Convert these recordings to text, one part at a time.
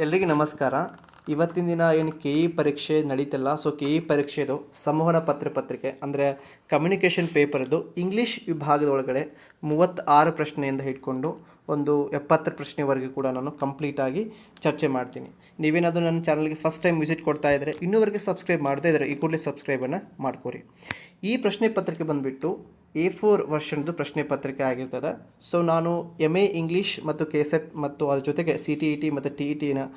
ಎಲ್ರಿಗೂ ನಮಸ್ಕಾರ. ಇವತ್ತಿನ ದಿನ ಏನು ಕೆ ಇ ಪರೀಕ್ಷೆ ನಡೀತಲ್ಲ, ಸೊ ಕೆ ಇ ಪರೀಕ್ಷೆದು ಸಂವಹನ ಪತ್ರಿಕೆ ಅಂದರೆ ಕಮ್ಯುನಿಕೇಷನ್ ಪೇಪರ್ದು ಇಂಗ್ಲೀಷ್ ವಿಭಾಗದೊಳಗಡೆ 36 ಪ್ರಶ್ನೆಯಿಂದ ಹಿಡ್ಕೊಂಡು ಒಂದು 70 ಪ್ರಶ್ನೆವರೆಗೂ ಕೂಡ ನಾನು ಕಂಪ್ಲೀಟಾಗಿ ಚರ್ಚೆ ಮಾಡ್ತೀನಿ. ನೀವೇನಾದರೂ ನನ್ನ ಚಾನಲ್ಗೆ ಫಸ್ಟ್ ಟೈಮ್ ವಿಸಿಟ್ ಕೊಡ್ತಾ ಇದ್ದರೆ, ಇನ್ನೂವರೆಗೆ ಸಬ್ಸ್ಕ್ರೈಬ್ ಮಾಡದೇ ಇದ್ದರೆ ಈ ಕೂಡಲೇ ಸಬ್ಸ್ಕ್ರೈಬನ್ನು ಮಾಡ್ಕೊರಿ. ಈ ಪ್ರಶ್ನೆ ಪತ್ರಿಕೆ ಬಂದುಬಿಟ್ಟು A4 ವರ್ಷನ್ದು ಪ್ರಶ್ನೆ ಪತ್ರಿಕೆ ಆಗಿರ್ತದೆ. ಸೊ ನಾನು MA ಇಂಗ್ಲೀಷ್ ಮತ್ತು KSET ಮತ್ತು ಅದ್ರ ಜೊತೆಗೆ CTET ಮತ್ತು TETನ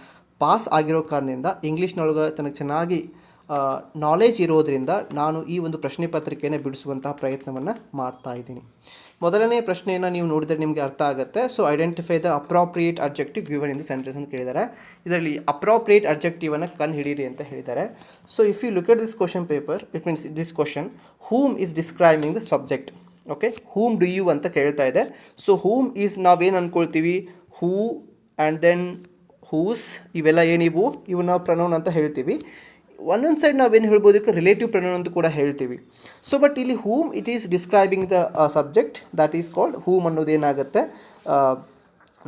ಪಾಸ್ ಆಗಿರೋ ಕಾರಣದಿಂದ ಇಂಗ್ಲೀಷ್ನೊಳಗೆ ತನಗೆ ಚೆನ್ನಾಗಿ ನಾಲೆಜ್ ಇರೋದರಿಂದ ನಾನು ಈ ಒಂದು ಪ್ರಶ್ನೆ ಪತ್ರಿಕೆಯನ್ನು ಬಿಡಿಸುವಂತಹ ಪ್ರಯತ್ನವನ್ನು ಮಾಡ್ತಾ ಇದ್ದೀನಿ. ಮೊದಲನೇ ಪ್ರಶ್ನೆಯನ್ನು ನೀವು ನೋಡಿದರೆ ನಿಮಗೆ ಅರ್ಥ ಆಗುತ್ತೆ. So identify the appropriate objective given in the sentence ಅಂತ ಕೇಳಿದ್ದಾರೆ. ಇದರಲ್ಲಿ ಅಪ್ರಾಪ್ರಿಯೇಟ್ ಅಬ್ಜೆಕ್ಟಿವನ್ನು ಕಂಡು ಹಿಡೀರಿ ಅಂತ ಹೇಳಿದ್ದಾರೆ. So if you look at this question paper, it means this question whom is describing the subject. Okay, whom do you ಅಂತ ಕೇಳ್ತಾ ಇದೆ. ಸೊ ಹೂಮ್ ಈಸ್ ನಾವೇನು ಅಂದ್ಕೊಳ್ತೀವಿ, ಹೂ ಆ್ಯಂಡ್ ದೆನ್ ಹೂಸ್, ಇವೆಲ್ಲ ಏನಿವು ಇವು ನಾವು ಪ್ರನೌನ್ ಅಂತ ಹೇಳ್ತೀವಿ. ಒಂದೊಂದು ಸೈಡ್ ನಾವೇನು ಹೇಳ್ಬೋದು, ರಿಲೇಟಿವ್ ಪ್ರನೌನ್ ಅಂತ ಕೂಡ ಹೇಳ್ತೀವಿ. ಸೊ ಬಟ್ ಇಲ್ಲಿ whom it is describing the subject, that is called whom ಅನ್ನೋದೇನಾಗುತ್ತೆ,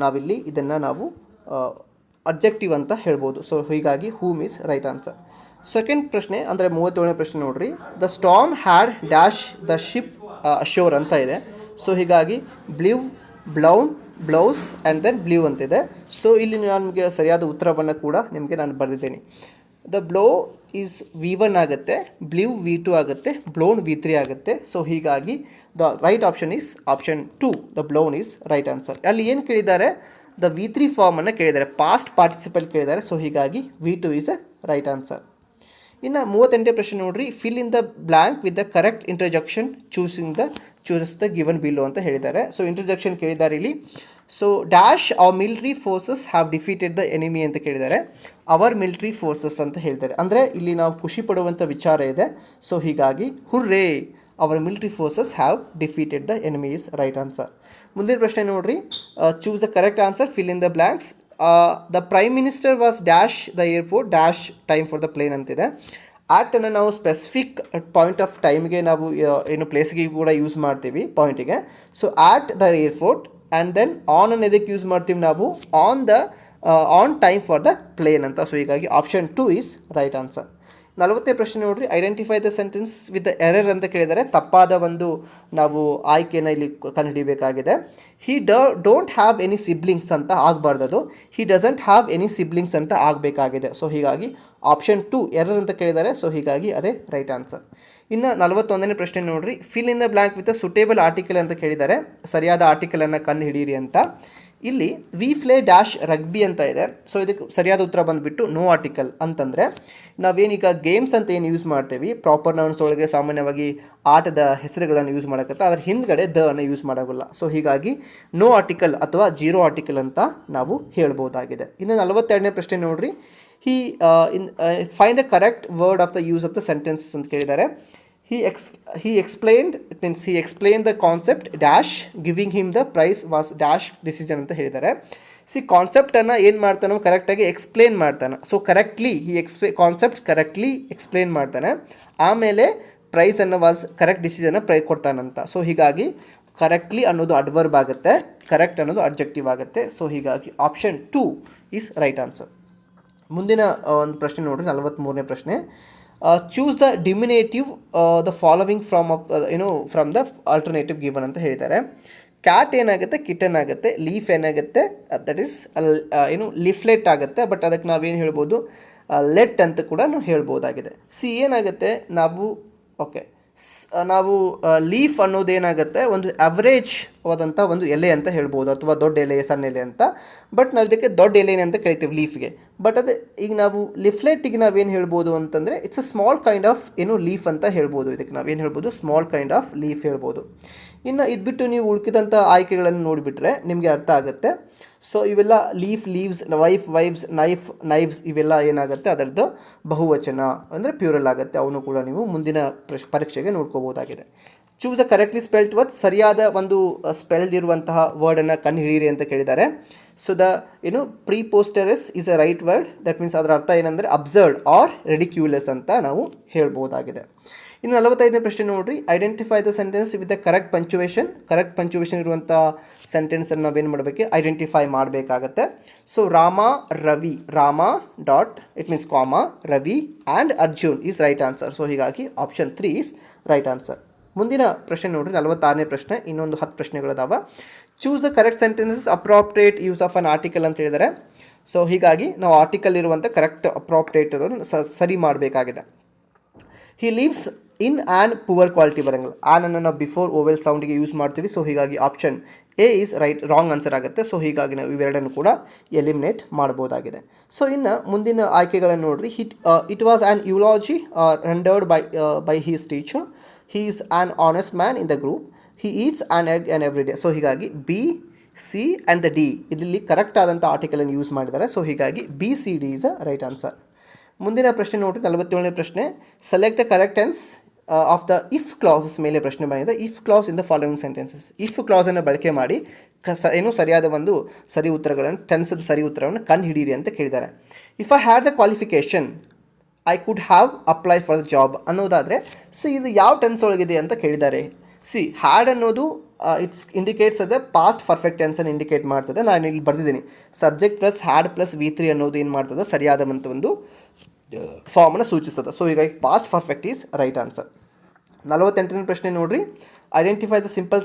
ನಾವಿಲ್ಲಿ ಇದನ್ನು ನಾವು ಅಬ್ಜೆಕ್ಟಿವ್ ಅಂತ ಹೇಳ್ಬೋದು. ಸೊ ಹೀಗಾಗಿ whom is right answer. Second ಪ್ರಶ್ನೆ ಅಂದರೆ 37ನೇ ಪ್ರಶ್ನೆ ನೋಡ್ರಿ. The storm had dash the ship ashore ಅಂತ ಇದೆ. ಸೊ ಹೀಗಾಗಿ blew, blown, blows and then blew ಅಂತಿದೆ. ಸೊ ಇಲ್ಲಿ ನನಗೆ ಸರಿಯಾದ ಉತ್ತರವನ್ನು ಕೂಡ ನಿಮಗೆ ನಾನು ಬರೆದಿದ್ದೀನಿ. ದ ಬ್ಲೋ ಈಸ್ V1 ಆಗುತ್ತೆ, ಬ್ಲೀವ್ V2 ಆಗುತ್ತೆ, ಬ್ಲೋನ್ V3 ಆಗುತ್ತೆ. ಸೊ ಹೀಗಾಗಿ the right option is option 2, the blown is right answer. ಅಲ್ಲಿ ಏನು ಕೇಳಿದ್ದಾರೆ, ದ V3 ಫಾರ್ಮನ್ನು ಕೇಳಿದ್ದಾರೆ, ಪಾಸ್ಟ್ ಪಾರ್ಟಿಸಿಪಲ್ ಕೇಳಿದ್ದಾರೆ. ಸೊ ಹೀಗಾಗಿ V2 is a right answer. ಇನ್ನು 38ನೇ ಪ್ರಶ್ನೆ ನೋಡ್ರಿ. Fill in the blank with the correct interjection chooses the given below ಅಂತ ಹೇಳಿದ್ದಾರೆ. ಸೊ ಇಂಟರ್ಜೆಕ್ಷನ್ ಕೇಳಿದ್ದಾರೆ ಇಲ್ಲಿ. So dash our military forces have defeated the enemy ಅಂತ ಕೇಳಿದ್ದಾರೆ. ಅವರ್ ಮಿಲಿಟರಿ ಫೋರ್ಸಸ್ ಅಂತ ಹೇಳ್ತಾರೆ. ಅಂದರೆ ಇಲ್ಲಿ ನಾವು ಖುಷಿ ಪಡುವಂಥ ವಿಚಾರ ಇದೆ. ಸೊ ಹೀಗಾಗಿ hurray, our military forces have defeated the enemy is right answer. ಮುಂದಿನ ಪ್ರಶ್ನೆ ನೋಡ್ರಿ. Choose the correct answer, fill in the blanks. The prime minister was dash the airport dash time for the plane ಅಂತಿದೆ. ಆ್ಯಟನ್ನು ನಾವು specific point of ಟೈಮ್ಗೆ ನಾವು ಏನು ಪ್ಲೇಸ್ಗೆ ಕೂಡ ಯೂಸ್ ಮಾಡ್ತೀವಿ ಪಾಯಿಂಟಿಗೆ. So at the airport and then on ಅನ್ನು ಎದಕ್ಕೆ ಯೂಸ್ ಮಾಡ್ತೀವಿ ನಾವು, on time for the plane ಅಂತ. ಸೊ ಹೀಗಾಗಿ ಆಪ್ಷನ್ 2 ಈಸ್ ರೈಟ್ ಆನ್ಸರ್. 40ನೇ ಪ್ರಶ್ನೆ ನೋಡ್ರಿ. Identify the sentence with the error ಅಂತ ಕೇಳಿದರೆ ತಪ್ಪಾದ ಒಂದು ನಾವು ಆಯ್ಕೆಯನ್ನು ಇಲ್ಲಿ ಕಂಡುಹಿಡಿಯಬೇಕಾಗಿದೆ. He don't have any siblings ಅಂತ ಆಗಬಾರ್ದದು, he doesn't have any siblings ಅಂತ ಆಗಬೇಕಾಗಿದೆ. ಸೊ ಹೀಗಾಗಿ ಆಪ್ಷನ್ 2 ಎರರ್ ಅಂತ ಕೇಳಿದ್ದಾರೆ. ಸೊ ಹೀಗಾಗಿ ಅದೇ ರೈಟ್ ಆನ್ಸರ್. ಇನ್ನು 41ನೇ ಪ್ರಶ್ನೆ ನೋಡ್ರಿ. Fill in the blank with a suitable article ಅಂತ ಕೇಳಿದ್ದಾರೆ. ಸರಿಯಾದ ಆರ್ಟಿಕಲನ್ನು ಕಂಡು ಹಿಡೀರಿ ಅಂತ. ಇಲ್ಲಿ ವಿ ಫ್ಲೇ ಡ್ಯಾಶ್ ರಗ್ಬಿ ಅಂತ ಇದೆ. ಸೊ ಇದಕ್ಕೆ ಸರಿಯಾದ ಉತ್ತರ ಬಂದುಬಿಟ್ಟು ನೋ ಆರ್ಟಿಕಲ್. ಅಂತಂದರೆ ನಾವೇನೀಗ ಗೇಮ್ಸ್ ಅಂತ ಏನು ಯೂಸ್ ಮಾಡ್ತೀವಿ, ಪ್ರಾಪರ್ ನೌನ್ಸ್ ಒಳಗೆ ಸಾಮಾನ್ಯವಾಗಿ ಆಟದ ಹೆಸರುಗಳನ್ನು ಯೂಸ್ ಮಾಡೋಕ್ಕತ್ತ, ಅದ್ರ ಹಿಂದ್ಗಡೆ ದ ಅನ್ನು ಯೂಸ್ ಮಾಡೋಲ್ಲ. ಸೊ ಹೀಗಾಗಿ ನೋ ಆರ್ಟಿಕಲ್ ಅಥವಾ ಜೀರೋ ಆರ್ಟಿಕಲ್ ಅಂತ ನಾವು ಹೇಳ್ಬೋದಾಗಿದೆ. ಇನ್ನು 42ನೇ ಪ್ರಶ್ನೆ ನೋಡ್ರಿ. Find the correct word of the use of the sentences ಅಂತ ಕೇಳಿದ್ದಾರೆ. He explained, it means he explained the concept dash giving him the prize was dash decision ಅಂತ ಹೇಳಿದ್ದಾರೆ. ಕಾನ್ಸೆಪ್ಟನ್ನು ಏನು ಮಾಡ್ತಾನೆ, ಕರೆಕ್ಟಾಗಿ ಎಕ್ಸ್ಪ್ಲೇನ್ ಮಾಡ್ತಾನೆ. So correctly concept correctly explain ಮಾಡ್ತಾನೆ. ಆಮೇಲೆ ಪ್ರೈಸನ್ನು ವಾಸ್ ಕರೆಕ್ಟ್ ಡಿಸಿಷನ್ನ ಕೊಡ್ತಾನಂತ. ಸೊ ಹೀಗಾಗಿ ಕರೆಕ್ಟ್ಲಿ ಅನ್ನೋದು ಅಡ್ವರ್ಬ್ ಆಗುತ್ತೆ, ಕರೆಕ್ಟ್ ಅನ್ನೋದು ಅಬ್ಜೆಕ್ಟಿವ್ ಆಗುತ್ತೆ. ಸೊ ಹೀಗಾಗಿ ಆಪ್ಷನ್ 2 ಈಸ್ ರೈಟ್ ಆನ್ಸರ್. ಮುಂದಿನ ಒಂದು ಪ್ರಶ್ನೆ ನೋಡ್ರಿ, 43ನೇ ಪ್ರಶ್ನೆ. Choose the diminutive the following from the alternative given ಅಂತ ಹೇಳಿದ್ದಾರೆ. ಕ್ಯಾಟ್ ಏನಾಗುತ್ತೆ, ಕಿಟನ್ ಆಗುತ್ತೆ. ಲೀಫ್ ಏನಾಗುತ್ತೆ, ದಟ್ ಈಸ್ ಲಿಫ್ಲೆಟ್ ಆಗುತ್ತೆ. ಬಟ್ ಅದಕ್ಕೆ ನಾವೇನು ಹೇಳ್ಬೋದು, ಲೆಟ್ ಅಂತ ಕೂಡ ನಾವು ಹೇಳ್ಬೋದಾಗಿದೆ. ಏನಾಗುತ್ತೆ, ನಾವು ಲೀಫ್ ಅನ್ನೋದೇನಾಗುತ್ತೆ, ಒಂದು ಅವರೇಜ್ ಆದಂಥ ಒಂದು ಎಲೆ ಅಂತ ಹೇಳ್ಬೋದು, ಅಥವಾ ದೊಡ್ಡ ಎಲೆ, ಸಣ್ಣ ಎಲೆ ಅಂತ. ಬಟ್ ನಾವು ಇದಕ್ಕೆ ದೊಡ್ಡ ಎಲೆನೇ ಅಂತ ಕರಿತೀವಿ ಲೀಫ್ಗೆ. ಬಟ್ ಅದು ಈಗ ನಾವು ಲಿಫ್ಲೆಟ್ಟಿಗೆ ನಾವೇನು ಹೇಳ್ಬೋದು ಅಂತಂದರೆ, it's a small kind of leaf ಅಂತ ಹೇಳ್ಬೋದು. ಇದಕ್ಕೆ ನಾವೇನು ಹೇಳ್ಬೋದು, ಸ್ಮಾಲ್ ಕೈಂಡ್ ಆಫ್ ಲೀಫ್ ಹೇಳ್ಬೋದು. ಇನ್ನು ಇದು ಬಿಟ್ಟು ನೀವು ಉಳ್ಕಿದಂಥ ಆಯ್ಕೆಗಳನ್ನು ನೋಡಿಬಿಟ್ರೆ ನಿಮಗೆ ಅರ್ಥ ಆಗುತ್ತೆ. ಸೊ ಇವೆಲ್ಲ ಲೀಫ್, ಲೀವ್ಸ್, ವೈಫ್, ವೈವ್ಸ್, ನೈವ್ಸ್ ಇವೆಲ್ಲ ಏನಾಗುತ್ತೆ, ಅದರದ್ದು ಬಹುವಚನ ಅಂದರೆ ಪ್ಯೂರಲ್ ಆಗುತ್ತೆ. ಅವನು ಕೂಡ ನೀವು ಮುಂದಿನ ಪರೀಕ್ಷೆಗೆ ನೋಡ್ಕೋಬೋದಾಗಿದೆ. Choose the correctly spelled word, ಸರಿಯಾದ ಒಂದು ಸ್ಪೆಲ್ಡ್ ಇರುವಂತಹ ವರ್ಡನ್ನು ಕಂಡು ಹಿಡೀರಿ ಅಂತ ಕೇಳಿದ್ದಾರೆ. So the preposterous is a right word. That means ಅದರ ಅರ್ಥ ಏನಂದರೆ ಅಬ್ಸರ್ಡ್ ಆರ್ ರೆಡಿಕ್ಯೂಲಸ್ ಅಂತ ನಾವು ಹೇಳ್ಬೋದಾಗಿದೆ. ಇನ್ನು 45ನೇ ಪ್ರಶ್ನೆ ನೋಡ್ರಿ, identify the sentence with the correct punctuation. Correct punctuation ಇರುವಂಥ ಸೆಂಟೆನ್ಸನ್ನು ನಾವೇನು ಮಾಡಬೇಕು, ಐಡೆಂಟಿಫೈ ಮಾಡಬೇಕಾಗತ್ತೆ. So Rama Ravi, Rama dot it means comma, Ravi and Arjun is right answer. So ಹೀಗಾಗಿ ಆಪ್ಷನ್ 3 ಈಸ್ ರೈಟ್ ಆನ್ಸರ್. ಮುಂದಿನ ಪ್ರಶ್ನೆ ನೋಡ್ರಿ, 46ನೇ ಪ್ರಶ್ನೆ. ಇನ್ನೊಂದು 10 ಪ್ರಶ್ನೆಗಳಿದಾವೆ. Choose the correct sentences appropriate use of an article ಅಂತ ಹೇಳಿದರೆ. ಸೊ ಹೀಗಾಗಿ ನಾವು ಆರ್ಟಿಕಲ್ ಇರುವಂಥ ಕರೆಕ್ಟ್ ಅಪ್ರಾಪ್ರಿಯೇಟ್ ಅದನ್ನು ಸರಿ ಮಾಡಬೇಕಾಗಿದೆ. He lives in an poor quality ಬರಂಗಿಲ್ಲ. ಆ್ಯನನ್ನು ನಾವು ಬಿಫೋರ್ ಓವೆಲ್ ಸೌಂಡಿಗೆ ಯೂಸ್ ಮಾಡ್ತೀವಿ. ಸೊ ಹೀಗಾಗಿ option A is right, wrong answer ಆಗುತ್ತೆ. ಸೊ ಹೀಗಾಗಿ ನಾವು ಇವೆರಡನ್ನು ಕೂಡ ಎಲಿಮಿನೇಟ್ ಮಾಡ್ಬೋದಾಗಿದೆ. ಸೊ ಇನ್ನು ಮುಂದಿನ ಆಯ್ಕೆಗಳನ್ನು ನೋಡ್ರಿ. It was an eulogy rendered by his teacher. He is an honest man in the group. He eats an egg an every day. So ಹೀಗಾಗಿ B, C and the D ಇದರಲ್ಲಿ correct ಆದಂಥ ಆರ್ಟಿಕಲನ್ನು use ಮಾಡಿದ್ದಾರೆ. So ಹೀಗಾಗಿ B, C, D is a right answer. ಮುಂದಿನ ಪ್ರಶ್ನೆ ನೋಡ್ರಿ, 47ನೇ ಪ್ರಶ್ನೆ. Select the correct tense of the if clauses ಮೇಲೆ ಪ್ರಶ್ನೆ ಬಂದಿದೆ. If clause in the following sentences. If ಕ್ಲಾಸನ್ನು ಬಳಕೆ ಮಾಡಿ ಸರಿಯಾದ ಒಂದು ಸರಿ ಉತ್ತರಗಳನ್ನು, ಟೆನ್ಸ್ದ ಸರಿ ಉತ್ತರವನ್ನು ಕಂಡು ಹಿಡೀರಿ ಅಂತ ಕೇಳಿದ್ದಾರೆ. If I had the qualification I could have apply for the job ಅನ್ನೋದಾದರೆ, ಸೊ ಇದು ಯಾವ ಟೆನ್ಸ್ ಒಳಗಿದೆ ಅಂತ ಕೇಳಿದ್ದಾರೆ. ಸಿ ಹ್ಯಾಡ್ ಅನ್ನೋದು ಇಟ್ಸ್ ಇಂಡಿಕೇಟ್ಸ್ ಅದ ಪಾಸ್ಟ್ ಪರ್ಫೆಕ್ಟ್ ಟೆನ್ಸನ್ನು ಇಂಡಿಕೇಟ್ ಮಾಡ್ತದೆ. ನಾನು ಇಲ್ಲಿ ಬರೆದಿದ್ದೀನಿ subject plus had plus V3 ಅನ್ನೋದು ಏನು ಮಾಡ್ತದೆ, ಸರಿಯಾದಂಥ ಒಂದು ಫಾರ್ಮನ್ನು ಸೂಚಿಸ್ತದೆ. ಸೊ ಹೀಗಾಗಿ past perfect is right answer. 48ನೇ ಪ್ರಶ್ನೆ ನೋಡ್ರಿ, identify the simple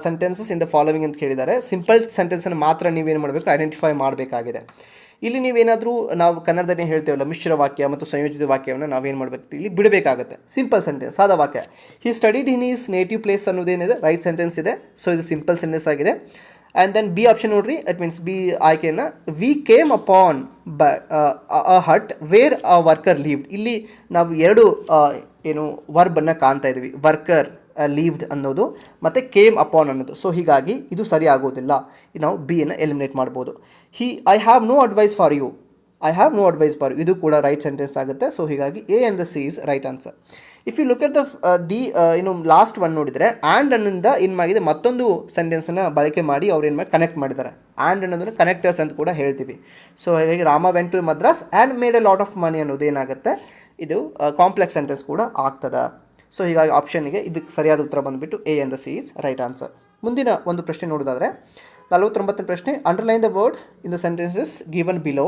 sentences in the following ಅಂತ ಕೇಳಿದ್ದಾರೆ. ಸಿಂಪಲ್ ಸೆಂಟೆನ್ಸನ್ನು ಮಾತ್ರ ನೀವೇನು ಮಾಡಬೇಕು, ಐಡೆಂಟಿಫೈ ಮಾಡಬೇಕಾಗಿದೆ. ಇಲ್ಲಿ ನೀವೇನಾದರೂ ನಾವು ಕನ್ನಡದಲ್ಲಿ ಹೇಳ್ತೇವಲ್ಲ ಮಿಶ್ರ ವಾಕ್ಯ ಮತ್ತು ಸಂಯೋಜಿತ ವಾಕ್ಯವನ್ನು ನಾವೇನು ಮಾಡಬೇಕು, ಇಲ್ಲಿ ಬಿಡಬೇಕಾಗುತ್ತೆ. ಸಿಂಪಲ್ ಸೆಂಟೆನ್ಸ್, ಸಾದ ವಾಕ್ಯ. He studied in is native place ಅನ್ನೋದೇನಿದೆ ರೈಟ್ ಸೆಂಟೆನ್ಸ್ ಇದೆ. ಸೊ ಇದು ಸಿಂಪಲ್ ಸೆಂಟೆನ್ಸ್ ಆಗಿದೆ. ಆ್ಯಂಡ್ ದೆನ್ ಬಿ ಆಪ್ಷನ್ ನೋಡ್ರಿ, ಇಟ್ ಮೀನ್ಸ್ ಬಿ ಆಯ್ಕೆಯನ್ನು we came upon a hut where a worker lived. ಇಲ್ಲಿ ನಾವು ಎರಡು ವರ್ಬನ್ನು ಕಾಣ್ತಾ ಇದ್ದೀವಿ, ವರ್ಕರ್ ಲೀವ್ಡ್ ಅನ್ನೋದು ಮತ್ತು ಕೇಮ್ ಅಪಾನ್ ಅನ್ನೋದು. ಸೊ ಹೀಗಾಗಿ ಇದು ಸರಿ ಆಗೋದಿಲ್ಲ. ನಾವು ಬಿಯನ್ನು ಎಲಿಮಿನೇಟ್ ಮಾಡ್ಬೋದು. I have no advice for you, I have no advice for you ಇದು ಕೂಡ ರೈಟ್ ಸೆಂಟೆನ್ಸ್ ಆಗುತ್ತೆ. ಸೊ ಹೀಗಾಗಿ A and the C is right answer. If you look at the last one ನೋಡಿದರೆ ಆ್ಯಂಡ್ ಅನ್ನೋದಿಂದ ಏನಾಗಿದೆ, ಮತ್ತೊಂದು ಸೆಂಟೆನ್ಸನ್ನು ಬಳಕೆ ಮಾಡಿ ಅವ್ರು ಏನು ಮಾಡಿ ಕನೆಕ್ಟ್ ಮಾಡಿದ್ದಾರೆ. ಆ್ಯಂಡ್ ಅನ್ನೋದನ್ನು ಕನೆಕ್ಟರ್ಸ್ ಅಂತ ಕೂಡ ಹೇಳ್ತೀವಿ. ಸೊ ಹಾಗಾಗಿ Rama went to Madras and made a lot of money ಅನ್ನೋದು ಏನಾಗುತ್ತೆ, ಇದು ಕಾಂಪ್ಲೆಕ್ಸ್ ಸೆಂಟೆನ್ಸ್ ಕೂಡ ಆಗ್ತದೆ. ಸೊ ಹೀಗಾಗಿ ಆಪ್ಷನ್ಗೆ ಇದಕ್ಕೆ ಸರಿಯಾದ ಉತ್ತರ ಬಂದುಬಿಟ್ಟು A and the C is right answer. ಮುಂದಿನ ಒಂದು ಪ್ರಶ್ನೆ ನೋಡೋದಾದರೆ 49ನೇ ಪ್ರಶ್ನೆ. Underline the word in the sentences given below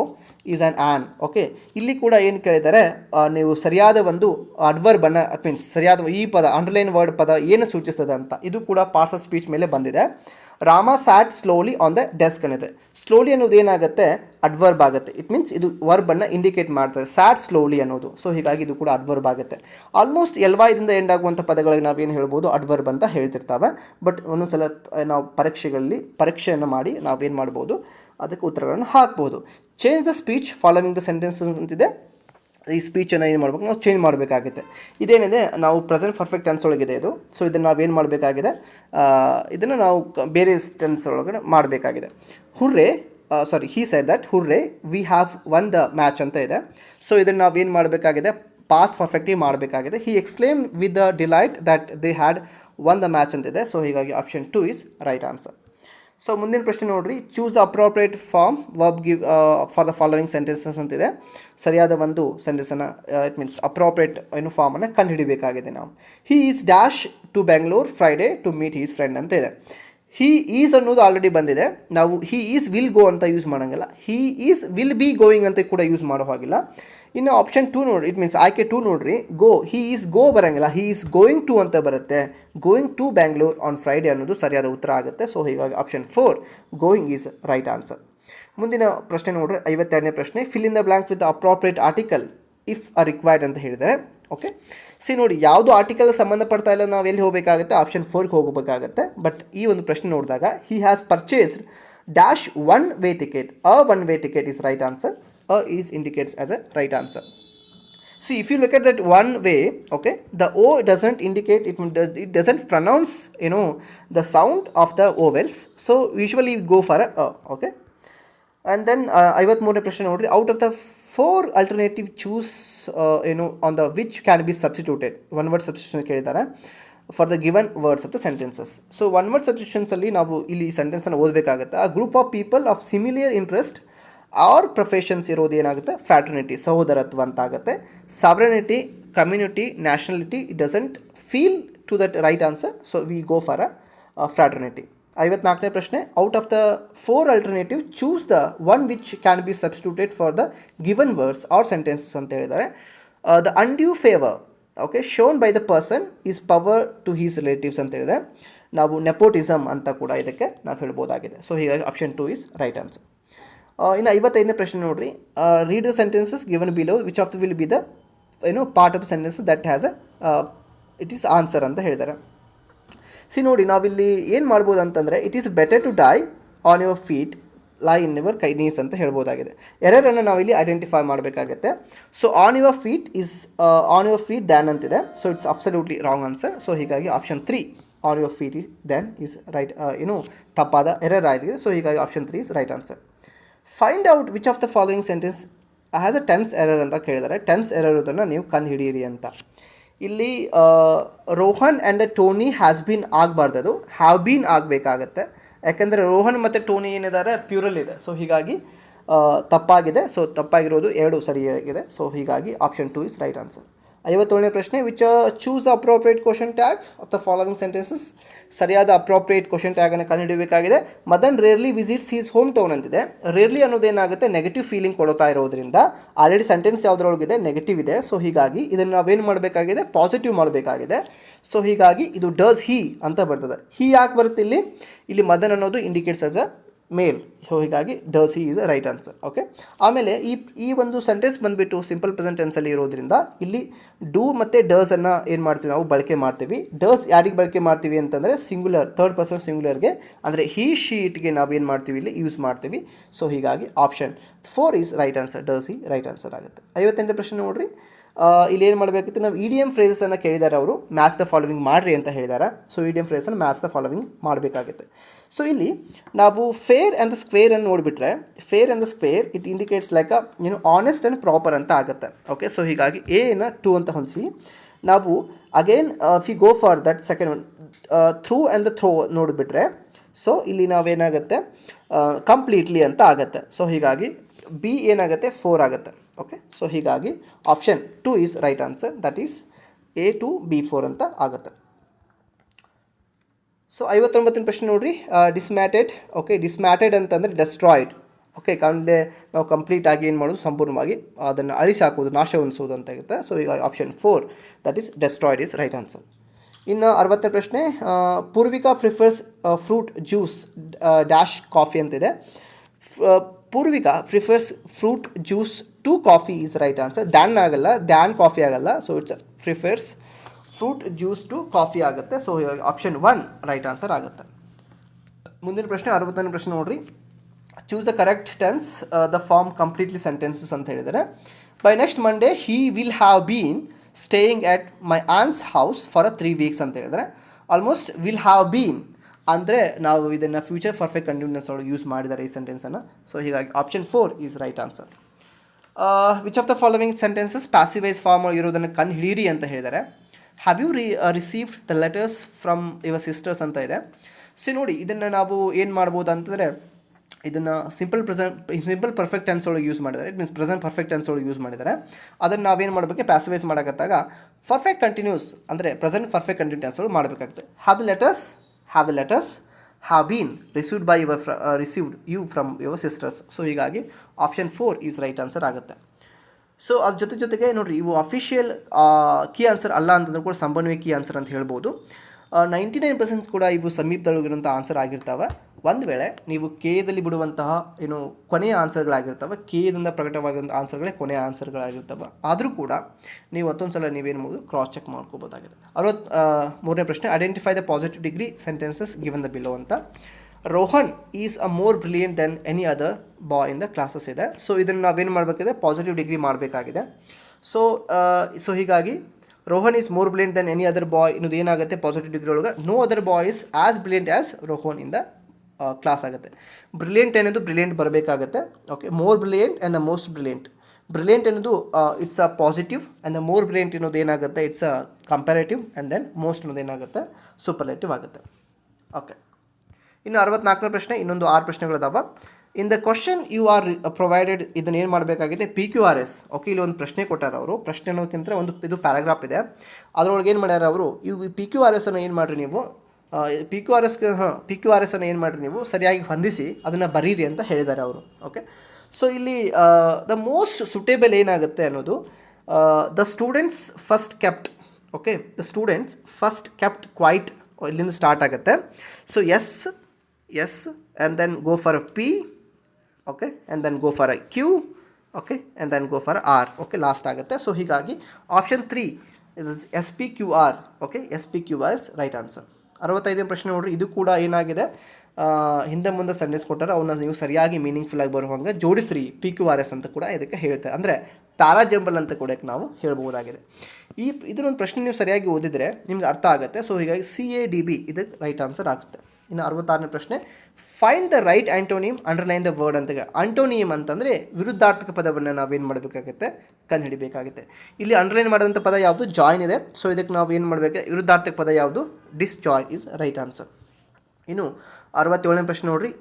is an. Okay, ಇಲ್ಲಿ ಕೂಡ ಏನು ಕೇಳಿದ್ದಾರೆ, ನೀವು ಸರಿಯಾದ ಒಂದು ಅಡ್ವರ್ಬನ್ನು ಮೀನ್ಸ್ ಸರಿಯಾದ ಈ ಪದ ಅಂಡರ್ಲೈನ್ ವರ್ಡ್ ಪದ ಏನು ಸೂಚಿಸ್ತದೆ ಅಂತ. ಇದು ಕೂಡ ಪಾರ್ಟ್ಸ್ ಆಫ್ ಸ್ಪೀಚ್ ಮೇಲೆ ಬಂದಿದೆ. Rama sat slowly on the desk ಅನ್ನಿದೆ. ಸ್ಲೋಲಿ ಅನ್ನೋದು ಏನಾಗುತ್ತೆ, ಅಡ್ವರ್ಬ್ ಆಗುತ್ತೆ. ಇಟ್ ಮೀನ್ಸ್ ಇದು ವರ್ಬನ್ನು ಇಂಡಿಕೇಟ್ ಮಾಡ್ತದೆ, ಸ್ಯಾಟ್ ಸ್ಲೋಲಿ ಅನ್ನೋದು. ಸೊ ಹೀಗಾಗಿ ಇದು ಕೂಡ ಅಡ್ವರ್ಬ್ ಆಗುತ್ತೆ. ಆಲ್ಮೋಸ್ಟ್ ಎಲ್ವಾಯ್ದಿಂದ ಎಂಡ್ ಆಗುವಂಥ ಪದಗಳಿಗೆ ನಾವೇನು ಹೇಳ್ಬೋದು, ಅಡ್ವರ್ಬ್ ಅಂತ ಹೇಳ್ತಿರ್ತಾವೆ. ಬಟ್ ಒಂದೊಂದು ಸಲ ನಾವು ಪರೀಕ್ಷೆಯನ್ನು ಮಾಡಿ ನಾವೇನು ಮಾಡ್ಬೋದು, ಅದಕ್ಕೆ ಉತ್ತರಗಳನ್ನು ಹಾಕ್ಬೋದು. Change the speech following the sentences ಅಂತಿದೆ. ಈ ಸ್ಪೀಚನ್ನು ಏನು ಮಾಡಬೇಕು, ನಾವು ಚೇಂಜ್ ಮಾಡಬೇಕಾಗುತ್ತೆ. ಇದೇನಿದೆ, ನಾವು ಪ್ರೆಸೆಂಟ್ ಪರ್ಫೆಕ್ಟ್ ಟೆನ್ಸ್ ಒಳಗಿದೆ ಇದು. ಸೊ ಇದನ್ನು ನಾವೇನು ಮಾಡಬೇಕಾಗಿದೆ, ಇದನ್ನು ನಾವು ಬೇರೆ ಟೆನ್ಸ್ ಒಳಗಡೆ ಮಾಡಬೇಕಾಗಿದೆ. He said that hurray we have won the match ಅಂತ ಇದೆ. ಸೊ ಇದನ್ನು ನಾವೇನು ಮಾಡಬೇಕಾಗಿದೆ, ಪಾಸ್ಟ್ ಪರ್ಫೆಕ್ಟಿಗೆ ಮಾಡಬೇಕಾಗಿದೆ. He exclaim with the delight that they had won the match ಅಂತಿದೆ. ಸೊ ಹೀಗಾಗಿ option 2 is right answer. So ಮುಂದಿನ ಪ್ರಶ್ನೆ ನೋಡ್ರಿ, choose the appropriate form verb give for the following sentences ಅಂತಿದೆ. ಸರಿಯಾದ ಒಂದು ಸೆಂಟೆನ್ಸನ್ನು ಇಟ್ ಮೀನ್ಸ್ ಅಪ್ರೋಪ್ರಿಯೇಟ್ ಫಾರ್ಮನ್ನು ಕಂಡುಹಿಡಿಬೇಕಾಗಿದೆ ನಾವು. He is dash to Bengaluru Friday to meet his friend ಅಂತ ಇದೆ. ಹಿ ಈಸ್ ಅನ್ನೋದು ಆಲ್ರೆಡಿ ಬಂದಿದೆ. ನಾವು ಹಿ ಈಸ್ ವಿಲ್ ಗೋ ಅಂತ ಯೂಸ್ ಮಾಡೋಂಗಿಲ್ಲ, he is will be going ಅಂತ ಕೂಡ ಯೂಸ್ ಮಾಡೋ ಹಾಗಿಲ್ಲ. ಇನ್ನು ಆಪ್ಷನ್ 2 ನೋಡ್ರಿ, ಇಟ್ ಮೀನ್ಸ್ ಆಯ್ಕೆ 2 ನೋಡ್ರಿ, ಗೋ, ಹಿ ಈಸ್ ಗೋ ಬರೋಂಗಿಲ್ಲ, ಹಿ ಈಸ್ ಗೋಯಿಂಗ್ ಟು ಅಂತ ಬರುತ್ತೆ. Going to Bangalore on Friday ಅನ್ನೋದು ಸರಿಯಾದ ಉತ್ತರ ಆಗುತ್ತೆ. ಸೊ ಹೀಗಾಗಿ option 4 going is right answer. ಮುಂದಿನ ಪ್ರಶ್ನೆ ನೋಡ್ರಿ, 52ನೇ ಪ್ರಶ್ನೆ. Fill in the blanks with appropriate article if required ಅಂತ ಹೇಳಿದ್ದಾರೆ. ಓಕೆ, ನೋಡಿ ಯಾವುದು ಆರ್ಟಿಕಲ್ ಸಂಬಂಧಪಡ್ತಾ ಇಲ್ಲ, ನಾವು ಎಲ್ಲಿ ಹೋಗಬೇಕಾಗುತ್ತೆ, ಆಪ್ಷನ್ 4ಗೆ ಹೋಗಬೇಕಾಗುತ್ತೆ. ಬಟ್ ಈ ಒಂದು ಪ್ರಶ್ನೆ ನೋಡಿದಾಗ he has purchased dash one way ticket, one way ticket is right answer. is indicates as a right answer. See, if you look at that one way, okay, the O doesn't indicate, it doesn't pronounce the sound of the vowels. So usually we go for a okay. And then 53ನೇ ಪ್ರಶ್ನೆ ನೋಡ್ರಿ, out of the 4 alternative choose on the which can be substituted. One word substitution ಕೇಳಿದ್ದಾರೆ. For the given words of the sentences. So one word ಸಬ್ಸ್ಟಿಟ್ಯೂಷನ್ಸಲ್ಲಿ ನಾವು ಇಲ್ಲಿ ಸೆಂಟೆನ್ಸನ್ನು ಓದಬೇಕಾಗುತ್ತೆ. A group of people of similar interest or professions ಇರೋದು ಏನಾಗುತ್ತೆ, fraternity, ಸಹೋದರತ್ವ ಅಂತ ಆಗುತ್ತೆ. Sovereignty, community, nationality, it doesn't feel to that right answer, so we go for a fraternity. 54ನೇ ಪ್ರಶ್ನೆ, out of the 4 alternative choose the one which can be substituted for the given words or sentences ಅಂತ ಹೇಳಿದ್ದಾರೆ. The undue favour okay shown by the person is power to his relatives ಅಂತ ಹೇಳಿದೆ. ನಾವು nepotism ಅಂತ ಕೂಡ ಇದಕ್ಕೆ ನಾವು ಹೇಳ್ಬೋದಾಗಿದೆ. ಸೊ ಹೀಗಾಗಿ ಆಪ್ಷನ್ 2 ಈಸ್ ರೈಟ್ ಆನ್ಸರ್. ಇನ್ನು 55ನೇ ಪ್ರಶ್ನೆ ನೋಡ್ರಿ, read the sentences given below, which of the will be the part of sentence that has it is answer ಅಂತ ಹೇಳಿದ್ದಾರೆ. ನೋಡಿ, ನಾವಿಲ್ಲಿ ಏನು ಮಾಡ್ಬೋದು ಅಂತಂದರೆ, it is better to die on your feet ಲೈ ಇನ್ ಯುವರ್ ಕೈನೀಸ್ ಅಂತ ಹೇಳ್ಬೋದಾಗಿದೆ. ಎರರನ್ನು ನಾವಿಲ್ಲಿ ಐಡೆಂಟಿಫೈ ಮಾಡಬೇಕಾಗುತ್ತೆ. So on your feet than ಅಂತಿದೆ, so it's absolutely wrong answer. So ಹೀಗಾಗಿ option 3 on your feet than is right, ತಪ್ಪಾದ ಎರರ್ ಆಗಿದೆ. ಸೊ ಹೀಗಾಗಿ option 3 is right answer. Find out which of the following sentence has a tense error ಅಂತ ಕೇಳಿದ್ದಾರೆ. Tense error ಅದನ್ನು ನೀವು ಕಂಡು ಹಿಡಿಯಿರಿ ಅಂತ. ಇಲ್ಲಿ Rohan and the Tony has been ಆಗಬಾರ್ದು, ಅದು ಹ್ಯಾವ್ ಬೀನ್ ಆಗಬೇಕಾಗತ್ತೆ. ಯಾಕೆಂದರೆ ರೋಹನ್ ಮತ್ತು ಟೋನಿ ಏನಿದ್ದಾರೆ ಪ್ಯೂರಲ್ ಇದೆ. ಸೊ ಹೀಗಾಗಿ ತಪ್ಪಾಗಿದೆ. ಸೊ ತಪ್ಪಾಗಿರೋದು 2 ಸರಿಯಾಗಿದೆ. ಸೊ ಹೀಗಾಗಿ ಆಪ್ಷನ್ 2 ಇಸ್ ರೈಟ್ ಆನ್ಸರ್. 57ನೇ ಪ್ರಶ್ನೆ, which choose the appropriate question tag of the following sentences. ಸರಿಯಾದ ಅಪ್ರೋಪ್ರಿಯೇಟ್ ಕ್ವಶನ್ ಟ್ಯಾಗನ್ನು ಕಂಡುಹಿಡಿಯಬೇಕಾಗಿದೆ. Madan rarely visits his home town ಅಂತಿದೆ. ರೇರ್ಲಿ ಅನ್ನೋದೇನಾಗುತ್ತೆ, ನೆಗೆಟಿವ್ ಫೀಲಿಂಗ್ ಕೊಡ್ತಾ ಇರೋದ್ರಿಂದ ಆಲ್ರೆಡಿ ಸೆಂಟೆನ್ಸ್ ಯಾವುದ್ರೊಳಗಿದೆ, ನೆಗೆಟಿವ್ ಇದೆ. ಸೊ ಹೀಗಾಗಿ ಇದನ್ನು ನಾವೇನು ಮಾಡಬೇಕಾಗಿದೆ, ಪಾಸಿಟಿವ್ ಮಾಡಬೇಕಾಗಿದೆ. ಸೊ ಹೀಗಾಗಿ ಇದು ಡಸ್ ಹಿ ಅಂತ ಬರ್ತದೆ. ಹಿ ಯಾಕೆ ಬರುತ್ತೆ ಇಲ್ಲಿ ಮದನ್ ಅನ್ನೋದು indicates as a male. So ಹೀಗಾಗಿ does he is a right answer. Okay, ಆಮೇಲೆ ಈ ಒಂದು ಸೆಂಟೆನ್ಸ್ ಬಂದುಬಿಟ್ಟು ಸಿಂಪಲ್ ಪ್ರೆಸೆಂಟ್ ಟೆನ್ಸಲ್ಲಿ ಇರೋದ್ರಿಂದ ಇಲ್ಲಿ ಡೂ ಮತ್ತು ಡಸನ್ನು ಏನು ಮಾಡ್ತೀವಿ, ನಾವು ಬಳಕೆ ಮಾಡ್ತೀವಿ. ಡಸ್ ಯಾರಿಗೆ ಬಳಕೆ ಮಾಡ್ತೀವಿ ಅಂತಂದರೆ ಸಿಂಗುಲರ್, ಥರ್ಡ್ ಪರ್ಸನ್ ಸಿಂಗುಲರ್ಗೆ, ಅಂದರೆ ಹಿ ಶಿ ಇಟ್ಗೆ ನಾವು ಏನು ಮಾಡ್ತೀವಿ, ಇಲ್ಲಿ ಯೂಸ್ ಮಾಡ್ತೀವಿ. ಸೊ ಹೀಗಾಗಿ option 4 is right answer. Does he right answer ಆಗುತ್ತೆ. 58ನೇ ಪ್ರಶ್ನೆ ನೋಡಿರಿ, ಇಲ್ಲಿ ಏನು ಮಾಡಬೇಕಿತ್ತು, ನಾವು ಇಡಿಯಮ್ ಫ್ರೇಸನ್ನು ಕೇಳಿದ್ದಾರೆ ಅವರು, ಮ್ಯಾಚ್ ದ ಫಾಲೋವಿಂಗ್ ಮಾಡಿರಿ ಅಂತ ಹೇಳಿದ್ದಾರೆ. ಸೊ ಇಡಿಯಮ್ ಫ್ರೇಸನ್ನು ಮ್ಯಾಚ್ ದ ಫಾಲೋವಿಂಗ್ ಮಾಡಬೇಕಾಗುತ್ತೆ. ಸೊ ಇಲ್ಲಿ ನಾವು ಫೇರ್ ಆ್ಯಂಡ್ ದ ಸ್ಕ್ವೇರ್ ಅನ್ನು ನೋಡಿಬಿಟ್ರೆ, fair and the square it indicates like honest and proper ಅಂತ ಆಗುತ್ತೆ. ಓಕೆ, ಸೊ ಹೀಗಾಗಿ ಎನ 2 ಅಂತ ಹೊಂದಿಸಿ ನಾವು again we go for that second one, through and the throw ನೋಡಿಬಿಟ್ರೆ, ಸೊ ಇಲ್ಲಿ ನಾವೇನಾಗುತ್ತೆ, ಕಂಪ್ಲೀಟ್ಲಿ ಅಂತ ಆಗುತ್ತೆ. ಸೊ ಹೀಗಾಗಿ ಬಿ ಏನಾಗುತ್ತೆ, 4 ಆಗುತ್ತೆ. ಓಕೆ, ಸೊ ಹೀಗಾಗಿ option 2 is right answer. That is A to B4 ಅಂತ ಆಗುತ್ತೆ. ಸೊ 59ನೇ ಪ್ರಶ್ನೆ ನೋಡ್ರಿ, ಡಿಸ್ಮ್ಯಾಟೆಡ್. ಓಕೆ, ಡಿಸ್ಮ್ಯಾಟೆಡ್ ಅಂತಂದರೆ ಡೆಸ್ಟ್ರಾಯ್ಡ್. ಓಕೆ, ಕಾಣಲೆ ನಾವು ಕಂಪ್ಲೀಟಾಗಿ ಏನು ಮಾಡೋದು, ಸಂಪೂರ್ಣವಾಗಿ ಅದನ್ನು ಅಳಿಸಿ ಹಾಕೋದು, ನಾಶಗೊಳಿಸೋದು ಅಂತ ಆಗುತ್ತೆ. ಸೊ ಈಗ option 4 that is destroyed is right answer. ಇನ್ನು 60ನೇ ಪ್ರಶ್ನೆ, Purvika prefers fruit juice dash coffee ಅಂತಿದೆ. Purvika prefers fruit juice to coffee is right answer. Than ಆಗಲ್ಲ, ದ್ಯಾನ್ ಕಾಫಿ ಆಗಲ್ಲ. So it's prefers fruit juice to coffee ಆಗುತ್ತೆ. So option 1 right answer ಆಗುತ್ತೆ. ಮುಂದಿನ ಪ್ರಶ್ನೆ 61ನೇ ಪ್ರಶ್ನೆ ನೋಡ್ರಿ, choose the correct tense the form completely sentences ಅಂತ ಹೇಳಿದರೆ. By next Monday he will have been staying at my aunt's house for 3 weeks ಅಂತ ಹೇಳಿದರೆ, ಆಲ್ಮೋಸ್ಟ್ ವಿಲ್ ಹ್ಯಾವ್ ಬೀನ್ ಅಂದರೆ ನಾವು ಇದನ್ನು ಫ್ಯೂಚರ್ ಪರ್ಫೆಕ್ಟ್ ಕಂಟಿನ್ಯೂಸ್ ಒಳಗೆ ಯೂಸ್ ಮಾಡಿದ್ದಾರೆ ಈ ಸೆಂಟೆನ್ಸನ್ನು. ಸೊ ಹೀಗಾಗಿ option 4 is right answer. Which of the following sentences passivise form ಇರೋದನ್ನು ಕಂಡು ಹಿಡೀರಿ ಅಂತ ಹೇಳಿದ್ದಾರೆ. Have you received the letters from your sisters ಅಂತ ಇದೆ. ಸೊ ನೋಡಿ, ಇದನ್ನು ನಾವು ಏನು ಮಾಡ್ಬೋದು ಅಂತಂದರೆ, ಇದನ್ನು ಸಿಂಪಲ್ ಪರ್ಫೆಕ್ಟ್ ಟೆನ್ಸ್ ಒಳಗೆ ಯೂಸ್ ಮಾಡಿದ್ದಾರೆ. It means present perfect tense ಒಳಗೆ ಯೂಸ್ ಮಾಡಿದ್ದಾರೆ. ಅದನ್ನು ನಾವೇನು ಮಾಡಬೇಕು, ಪ್ಯಾಸಿವೈಸ್ ಮಾಡೋಕತ್ತಾಗ ಪರ್ಫೆಕ್ಟ್ ಕಂಟಿನ್ಯೂಸ್ ಅಂದರೆ ಪ್ರೆಸೆಂಟ್ ಪರ್ಫೆಕ್ಟ್ ಕಂಟಿನ್ಯೂ ಟೆನ್ಸ್ ಒಳಗೆ ಮಾಡಬೇಕಾಗುತ್ತೆ. Have the letters have been received by received you from your sisters. So ಹೀಗಾಗಿ ಆಪ್ಷನ್ 4 ಈಸ್ ರೈಟ್ ಆನ್ಸರ್ ಆಗುತ್ತೆ. ಸೊ ಅದ್ರ ಜೊತೆಗೆ ನೋಡಿರಿ, ಇವು ಅಫಿಷಿಯಲ್ ಕೀ ಆನ್ಸರ್ ಅಲ್ಲ ಅಂತಂದ್ರೆ ಕೂಡ ಸಂಭವನೀಯ ಕೀ ಆನ್ಸರ್ ಅಂತ ಹೇಳ್ಬೋದು. 99% ಕೂಡ ಇವು ಸಮೀಪದೊಳಗಿರುವಂಥ ಆನ್ಸರ್ ಆಗಿರ್ತಾವೆ. ಒಂದು ವೇಳೆ ನೀವು ಕೆದಲ್ಲಿ ಬಿಡುವಂತಹ ಕೊನೆಯ ಆನ್ಸರ್ಗಳಾಗಿರ್ತವೆ, ಕೆದಿಂದ ಪ್ರಕಟವಾಗಿರುವಂಥ ಆನ್ಸರ್ಗಳೇ ಕೊನೆಯ ಆನ್ಸರ್ಗಳಾಗಿರ್ತವೆ. ಆದರೂ ಕೂಡ ನೀವು ಮತ್ತೊಂದು ಸಲ ನೀವೇನು ಮಾಡ್ಬೋದು, ಕ್ರಾಸ್ ಚೆಕ್ ಮಾಡ್ಕೋಬೋದಾಗಿದೆ. 63ನೇ ಪ್ರಶ್ನೆ, identify the positive degree sentences given the below ಅಂತ. Rohan is a more brilliant than any other boy in the classes ಇದೆ. ಸೊ ಇದನ್ನು ನಾವೇನು ಮಾಡಬೇಕಿದೆ, ಪಾಸಿಟಿವ್ ಡಿಗ್ರಿ ಮಾಡಬೇಕಾಗಿದೆ. ಸೊ ಹೀಗಾಗಿ Rohan is more brilliant than any other boy ಇನ್ನೋದು ಏನಾಗುತ್ತೆ, ಪಾಸಿಟಿವ್ ಡಿಗ್ರಿ ಒಳಗೆ no other boy is as brilliant as Rohan in the class ಆಗುತ್ತೆ. ಬ್ರಿಲಿಯಂಟ್ ಅನ್ನೋದು ಬ್ರಿಲಿಯಂಟ್ ಬರಬೇಕಾಗುತ್ತೆ. Okay, more brilliant and the most brilliant. Brilliant ಅನ್ನೋದು it's a positive and the more brilliant ಅನ್ನೋದು ಏನಾಗುತ್ತೆ, it's a comparative and then most ಅನ್ನೋದು ಏನಾಗುತ್ತೆ, superlative ಆಗುತ್ತೆ. Okay, ಇನ್ನು 64ನೇ ಪ್ರಶ್ನೆ, ಇನ್ನೊಂದು 6 ಪ್ರಶ್ನೆಗಳಿದಾವ. In the question you are provided, ಇದನ್ನ ಏನು ಮಾಡಬೇಕಾಗಿದೆ, PQRS. ಓಕೆ, ಇಲ್ಲಿ ಒಂದು ಪ್ರಶ್ನೆ ಕೊಟ್ಟಾರ ಅವರು. ಪ್ರಶ್ನೆ ಅನ್ನೋದಕ್ಕಿಂತ ಇದು ಪ್ಯಾರಾಗ್ರಾಫ್ ಇದೆ, ಅದರೊಳಗೆ ಏನು ಮಾಡ್ಯಾರ ಅವರು, ಇವು PQRS ಅನ್ನು ಏನು ಮಾಡಿರಿ ನೀವು, PQRS ಅನ್ನು ಏನು ಮಾಡಿರಿ ನೀವು ಸರಿಯಾಗಿ ಹೊಂದಿಸಿ ಅದನ್ನು ಬರೀರಿ ಅಂತ ಹೇಳಿದ್ದಾರೆ ಅವರು. ಓಕೆ, ಸೊ ಇಲ್ಲಿ ದ ಮೋಸ್ಟ್ ಸುಟೇಬಲ್ ಏನಾಗುತ್ತೆ ಅನ್ನೋದು, the students first kept. Okay, the students first kept quiet, ಇಲ್ಲಿಂದ ಸ್ಟಾರ್ಟ್ ಆಗುತ್ತೆ. So S and then go for a P. Okay, and then go for a Q. Okay, and then go for R. Okay, last ಆಗುತ್ತೆ. So ಹೀಗಾಗಿ option 3 ಇದು SPQR. Okay, SPQR is right answer. 65ನೇ ಪ್ರಶ್ನೆ ನೋಡ್ರಿ, ಇದು ಕೂಡ ಏನಾಗಿದೆ, ಹಿಂದೆ ಮುಂದೆ ಸೆಂಟೆನ್ಸ್ ಕೊಟ್ಟಾರೆ, ಅವನ್ನ ನೀವು ಸರಿಯಾಗಿ ಮೀನಿಂಗ್ಫುಲ್ ಆಗಿ ಬರುವಂಗೆ ಜೋಡಿಸ್ರಿ PQRS ಅಂತ ಕೂಡ ಇದಕ್ಕೆ ಹೇಳ್ತಾರೆ. ಅಂದರೆ ಪ್ಯಾರಾಜಂಬಲ್ ಅಂತ ಕೂಡ ನಾವು ಹೇಳ್ಬೋದಾಗಿದೆ. ಇದನ್ನೊಂದು ಪ್ರಶ್ನೆ ನೀವು ಸರಿಯಾಗಿ ಓದಿದರೆ ನಿಮ್ಗೆ ಅರ್ಥ ಆಗುತ್ತೆ. ಸೊ ಹೀಗಾಗಿ CADB ಇದಕ್ಕೆ ರೈಟ್ ಆನ್ಸರ್ ಆಗುತ್ತೆ. ಇನ್ನು 66ನೇ ಪ್ರಶ್ನೆ, find the right antonym, underline the word ಅಂತ. ಆಂಟೋನಿಯಮ್ ಅಂತಂದರೆ ವಿರುದ್ಧಾರ್ಥಕ ಪದವನ್ನು ನಾವೇನು ಮಾಡಬೇಕಾಗುತ್ತೆ, ಕಂಡುಹಿಡಿಬೇಕಾಗುತ್ತೆ. ಇಲ್ಲಿ ಅಂಡರ್ಲೈನ್ ಮಾಡಿದಂಥ ಪದ ಯಾವುದು, ಜಾಯಿನ್ ಇದೆ. ಸೊ ಇದಕ್ಕೆ ನಾವು ಏನು ಮಾಡಬೇಕು, ವಿರುದ್ಧಾರ್ಥಕ ಪದ ಯಾವುದು, ಡಿಸ್ಜಾಯಿನ್ ಇಸ್ ರೈಟ್ ಆನ್ಸರ್. ಇನ್ನು 67ನೇ ಪ್ರಶ್ನೆ ನೋಡ್ರಿ,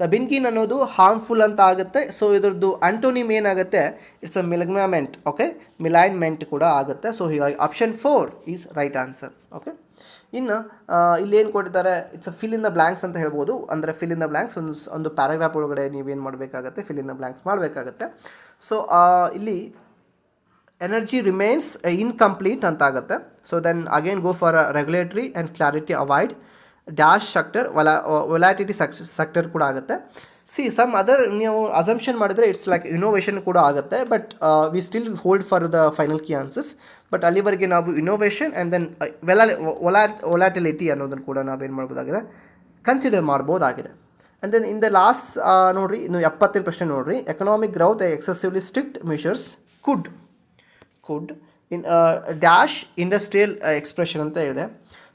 ದ ಬಿನ್ಗಿನ್ ಅನ್ನೋದು ಹಾರ್ಮ್ಫುಲ್ ಅಂತ ಆಗುತ್ತೆ. ಸೊ ಇದರದ್ದು ಆಂಟೋನಿಮ್ ಏನಾಗುತ್ತೆ, ಇಟ್ಸ್ ಅ ಮಿಲಗ್ನಾಮೆಂಟ್. ಓಕೆ, ಮಿಲೈನ್ಮೆಂಟ್ ಕೂಡ ಆಗುತ್ತೆ. ಸೊ ಹೀಗಾಗಿ option 4 is right answer. Okay, ಇನ್ನು ಇಲ್ಲಿ ಏನು ಕೊಟ್ಟಿದ್ದಾರೆ, it's a fill in the blanks ಅಂತ ಹೇಳ್ಬೋದು. ಅಂದರೆ ಫಿಲ್ ಇನ್ ದ ಬ್ಲ್ಯಾಂಕ್ಸ್ ಒಂದು ಪ್ಯಾರಾಗ್ರಾಫ್ ಒಳಗಡೆ ನೀವೇನು ಮಾಡಬೇಕಾಗತ್ತೆ, ಫಿಲ್ ಇನ್ ದ ಬ್ಲ್ಯಾಂಕ್ಸ್ ಮಾಡಬೇಕಾಗತ್ತೆ. ಸೊ ಇಲ್ಲಿ ಎನರ್ಜಿ ರಿಮೈನ್ಸ್ ಇನ್ಕಂಪ್ಲೀಟ್ ಅಂತ ಆಗುತ್ತೆ. So then again go for regulatory and clarity avoid dash sector, volatility sector ಕೂಡ ಆಗುತ್ತೆ. ಸಮ್ ಅದರ್ ನೀವು ಅಸಂಪ್ಷನ್ ಮಾಡಿದರೆ ಇಟ್ಸ್ ಲೈಕ್ ಇನೋವೇಷನ್ ಕೂಡ ಆಗುತ್ತೆ. But we still hold for the final key answers. But ಅಲ್ಲಿವರೆಗೆ ನಾವು ಇನೋವೇಷನ್ ಆ್ಯಂಡ್ ದೆನ್ ವೊಲಾಟಿಲಿಟಿ ಅನ್ನೋದನ್ನು ಕೂಡ ನಾವೇನು ಮಾಡ್ಬೋದಾಗಿದೆ, ಕನ್ಸಿಡರ್ ಮಾಡ್ಬೋದಾಗಿದೆ. And then in the last ನೋಡಿರಿ, ಇನ್ನು 70ನೇ ಪ್ರಶ್ನೆ ನೋಡಿರಿ, economic growth excessively strict measures could in dash industrial expression ಅಂತ ಇದೆ.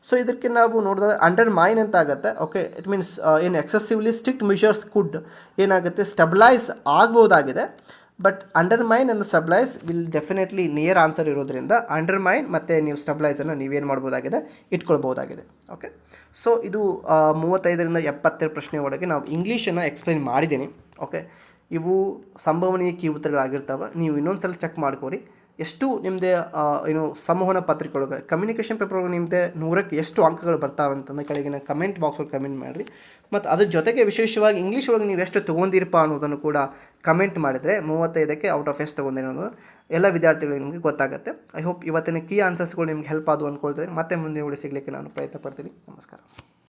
ಸೊ ಇದಕ್ಕೆ ನಾವು ನೋಡಿದ್ರೆ ಅಂಡರ್ ಮೈನ್ ಅಂತ ಆಗುತ್ತೆ. ಓಕೆ, ಇಟ್ ಮೀನ್ಸ್ ಏನು ಎಕ್ಸೆಸಿವ್ಲಿ ಸ್ಟ್ರಿಕ್ಟ್ ಮೆಷರ್ಸ್ ಕುಡ್ ಏನಾಗುತ್ತೆ, ಸ್ಟೆಬಿಲೈಸ್ ಆಗ್ಬೋದಾಗಿದೆ. But undermine and stabilise will definitely near answer ಇರೋದ್ರಿಂದ ಅಂಡರ್ ಮೈನ್ ಮತ್ತು ನೀವು ಸ್ಟೆಬಿಲೈಸನ್ನು ನೀವೇನು ಮಾಡ್ಬೋದಾಗಿದೆ, ಇಟ್ಕೊಳ್ಬೋದಾಗಿದೆ. ಓಕೆ, ಸೊ ಇದು 35ರಿಂದ 70 ಪ್ರಶ್ನೆ ಒಳಗೆ ನಾವು ಇಂಗ್ಲೀಷನ್ನು ಎಕ್ಸ್ಪ್ಲೈನ್ ಮಾಡಿದ್ದೀನಿ. ಓಕೆ, ಇವು ಸಂಭವನೀಯ ಕೀ ಉತ್ತರಗಳಾಗಿರ್ತವೆ. ನೀವು ಇನ್ನೊಂದು ಸಲ ಚೆಕ್ ಮಾಡ್ಕೋರಿ ಎಷ್ಟು ನಿಮ್ಮದೇ ಏನು ಸಂವಹನ ಪತ್ರಿಕೆಯೊಳಗೆ ಕಮ್ಯುನಿಕೇಷನ್ ಪೇಪರ್ ಒಳಗೆ ನಿಮ್ಮದೇ 100ಕ್ಕೆ ಎಷ್ಟು ಅಂಕಗಳು ಬರ್ತಾವೆ ಅಂತಂದು ಕೆಳಗಿನ ಕಮೆಂಟ್ ಬಾಕ್ಸಲ್ಲಿ ಕಮೆಂಟ್ ಮಾಡಿರಿ. ಮತ್ತು ಅದ್ರ ಜೊತೆಗೆ ವಿಶೇಷವಾಗಿ ಇಂಗ್ಲೀಷ್ ಒಳಗೆ ನೀವು ಎಷ್ಟು ತೊಗೊಂಡಿರಪ್ಪ ಅನ್ನೋದನ್ನು ಕೂಡ ಕಮೆಂಟ್ ಮಾಡಿದರೆ 35ಕ್ಕೆ ಔಟ್ ಆಫ್ ಎಷ್ಟು ತೊಗೊಂಡಿರೋ ಅನ್ನೋದು ಎಲ್ಲ ವಿದ್ಯಾರ್ಥಿಗಳಿಗೆ ನಿಮಗೆ ಗೊತ್ತಾಗುತ್ತೆ. ಐ ಹೋಪ್ ಇವತ್ತಿನ ಕೀ ಆನ್ಸರ್ಸ್ಗಳು ನಿಮ್ಗೆ ಹೆಲ್ಪ್ ಆದವು ಅಂದ್ಕೊಳ್ತಾರೆ. ಮತ್ತೆ ಮುಂದೆ ಸಿಗಲಿಕ್ಕೆ ನಾನು ಪ್ರಯತ್ನ ಪಡ್ತೀನಿ. ನಮಸ್ಕಾರ.